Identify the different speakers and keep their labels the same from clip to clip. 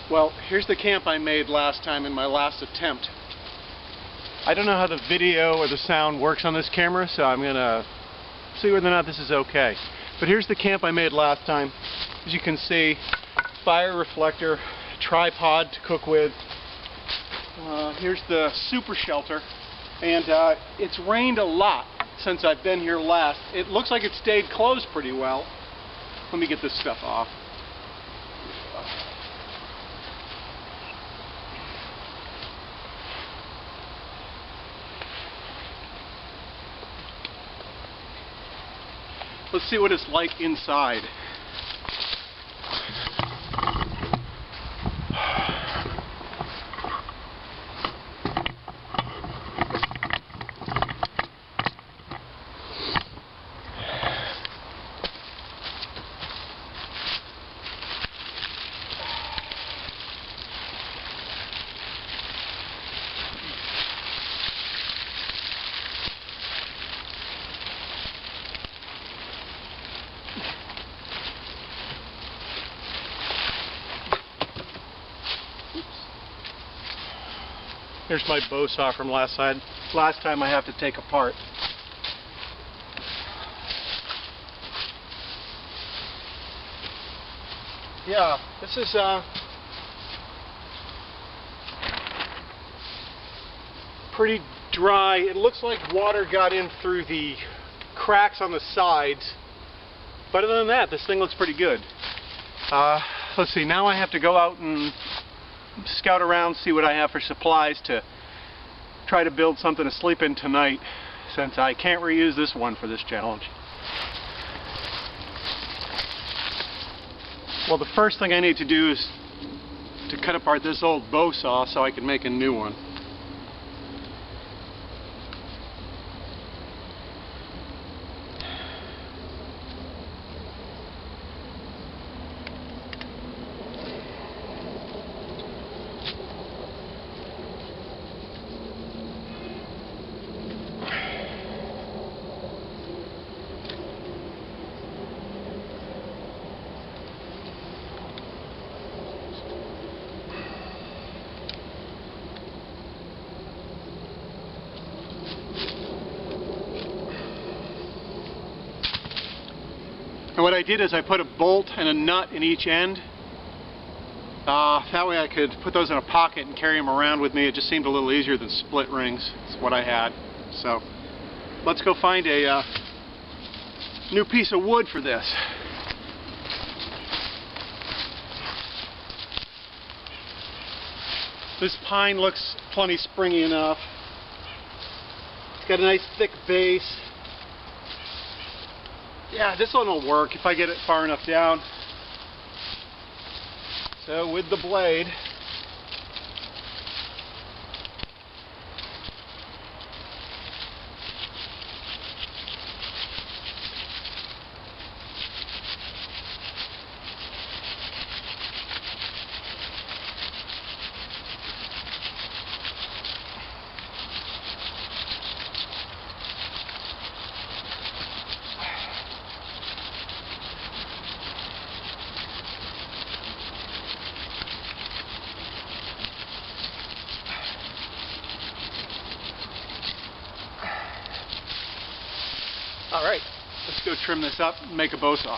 Speaker 1: Well, here's the camp I made last time in my last attempt. I don't know how the video or the sound works on this camera, so I'm gonna see whether or not this is okay. But here's the camp I made last time. As you can see, fire reflector, tripod to cook with. Here's the super shelter, and it's rained a lot since I've been here last. It looks like it stayed closed pretty well. Let me get this stuff off. Let's see what it's like inside. Here's my bow saw from last time I have to take apart. Yeah, this is pretty dry. It looks like water got in through the cracks on the sides. But other than that, this thing looks pretty good. Let's see, now I have to go out and scout around, see what I have for supplies to try to build something to sleep in tonight, since I can't reuse this one for this challenge. Well, the first thing I need to do is to cut apart this old bow saw so I can make a new one. And what I did is I put a bolt and a nut in each end. That way I could put those in a pocket and carry them around with me. It just seemed a little easier than split rings. It's what I had. So let's go find a new piece of wood for this. This pine looks plenty springy enough. It's got a nice thick base. Yeah, this one will work if I get it far enough down. So with the blade, alright, let's go trim this up and make a bow saw.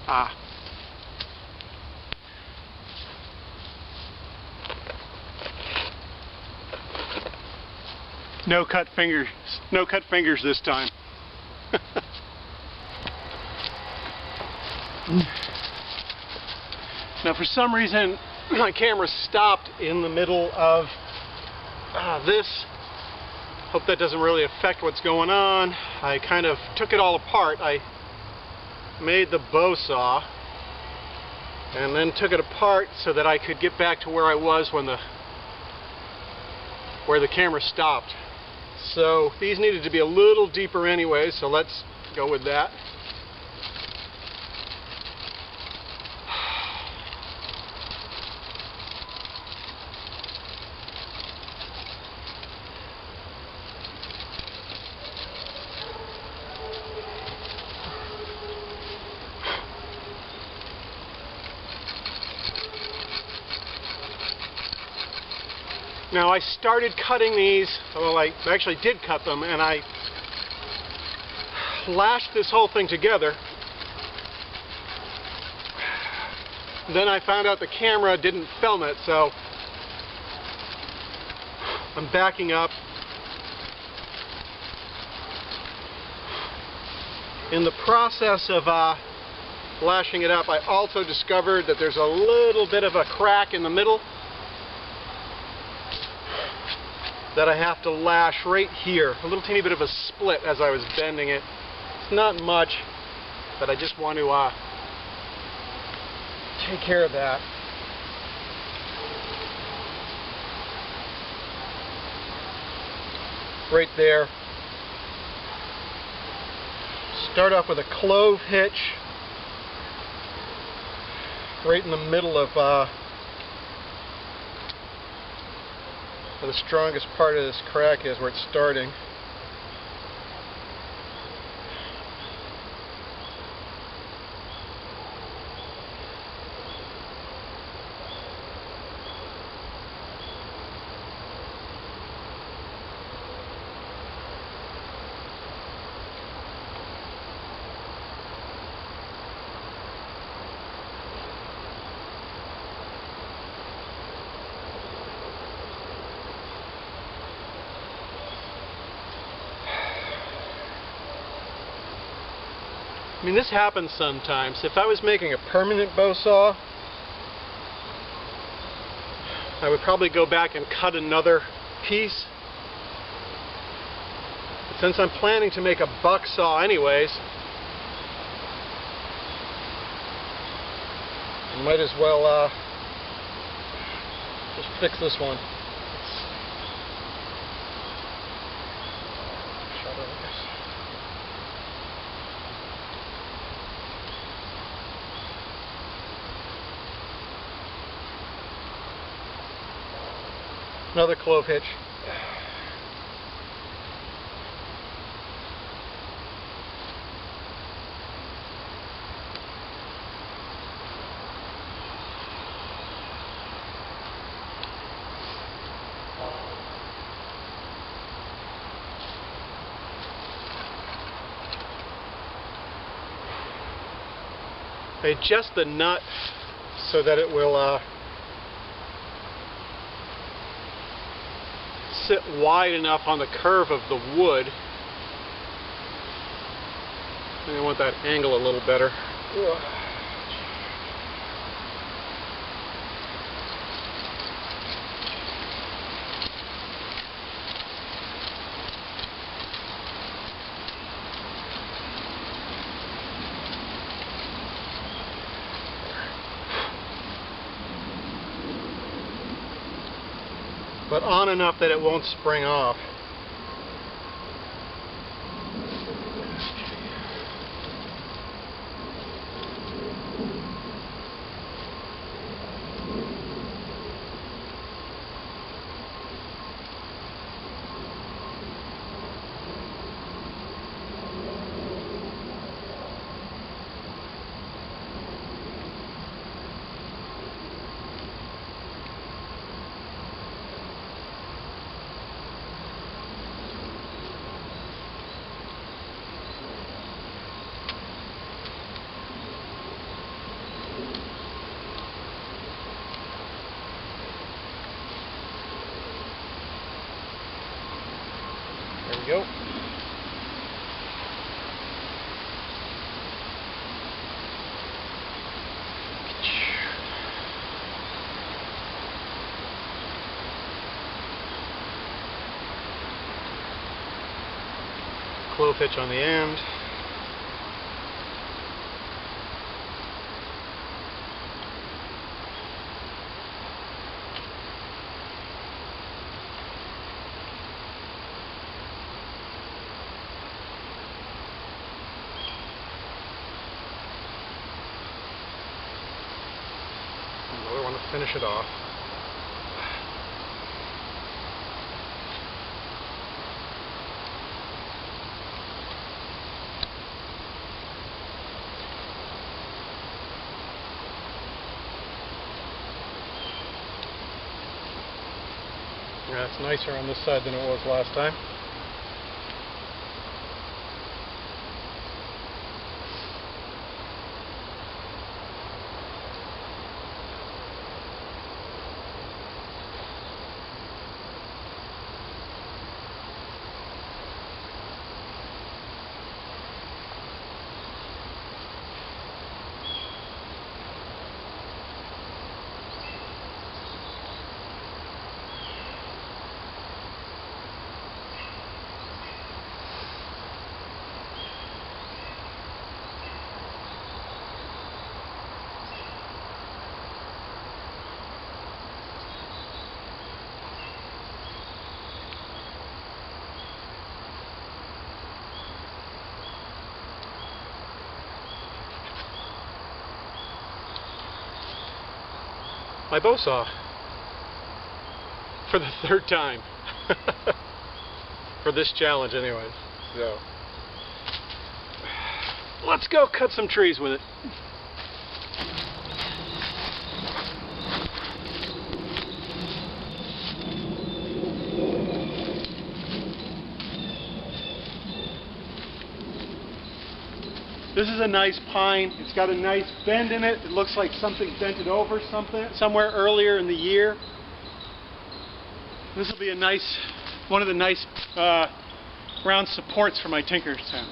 Speaker 1: Ah. No cut fingers this time. Now for some reason my camera stopped in the middle of this. Hope that doesn't really affect what's going on. I kind of took it all apart. I made the bow saw and then took it apart so that I could get back to where I was when where the camera stopped. So these needed to be a little deeper anyway, so let's go with that. Now I started cutting these, well I actually did cut them, and I lashed this whole thing together. Then I found out the camera didn't film it, so I'm backing up. In the process of lashing it up, I also discovered that there's a little bit of a crack in the middle that I have to lash right here. A little teeny bit of a split as I was bending it. It's not much, but I just want to take care of that. Right there. Start off with a clove hitch right in the middle of where the strongest part of this crack is, where it's starting. I mean, this happens sometimes. If I was making a permanent bow saw, I would probably go back and cut another piece. But since I'm planning to make a buck saw anyways, I might as well just fix this one. Another clove hitch. I adjust the nut so that it will sit wide enough on the curve of the wood. And I want that angle a little better. But on enough that it won't spring off. we go. Clove hitch on the end. Another one to finish it off. Yeah, it's nicer on this side than it was last time. My bow saw for the third time for this challenge anyways. So let's go cut some trees with it. This is a nice pine. It's got a nice bend in it. It looks like something bent it over somewhere earlier in the year. This will be a nice, one of the nice round supports for my Tinker's tent.